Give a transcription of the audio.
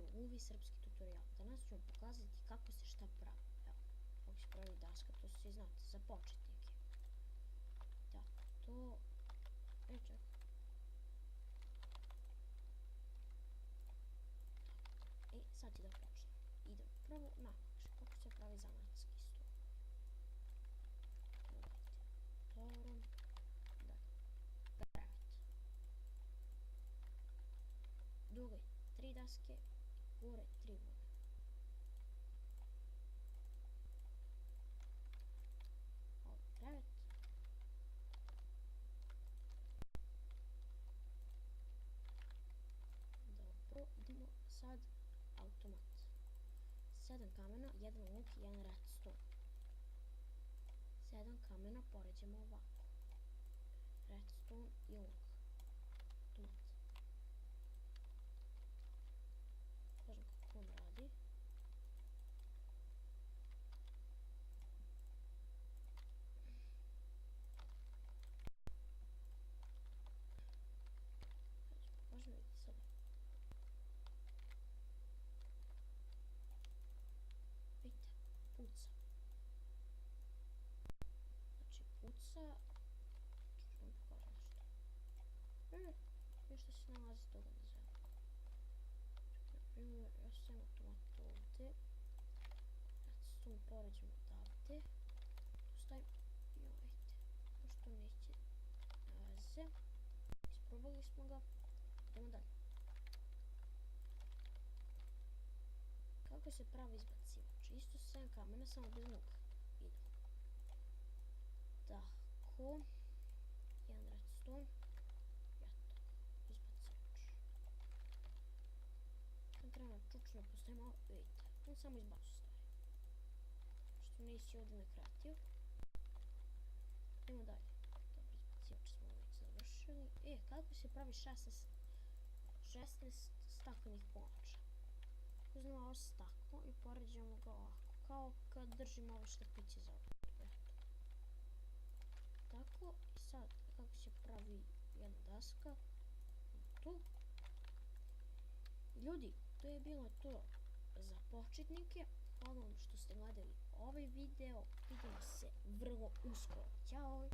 video Uvi srpski tutorial. Danas ću vam pokazati kako se šta pravi. Evo, kako se pravi daska, to svi znate, za početnike. Da, to... čekaj. Sad ću da počnem. Idem prvo najlakše, kako se pravi zanatski stol. Dobro. Krevet. Dugo je 3 daske, gore 3 vode. Ovo je krevet. Dobro, idemo sad automat. 7 kamena, 1 luk i 1 redstone. 7 kamena poređemo ovako. Redstone i luk. Automat. Kažem kako on radi. Možemo vidjeti sada. Vidite, puca. Znači puca. Ću vam pokažem nešto. Nešto se nalazi toga na zemlji. Na primjer, ja sam automat ovdje. Redstone poređemo odavde. Tu stavim i ovajte. Pošto neće veze. Isprobali smo ga. Idemo dalje. Kako se pravi izbacivač? Isto 7 kamena, samo bez nuka. Idemo. Tako. 1 redstone. Eto. Izbacivač. Kad treba čučno postavimo, vidite. On samo izbacu stvari. Što nisi ovdje nakratio. Idemo dalje. Dobro, izbacivač smo već završili. Kako se pravi 16 staklenih ploča? Uzmemo ovo staklo i poređamo ga ovako, kao kad držimo ove štapiće za ovdje. Tako, i sad kako se pravi jedna daska, tu. Ljudi, to je bilo to za početnike. Hvala vam što ste gledali ovaj video, vidimo se vrlo uskoro. Ćao!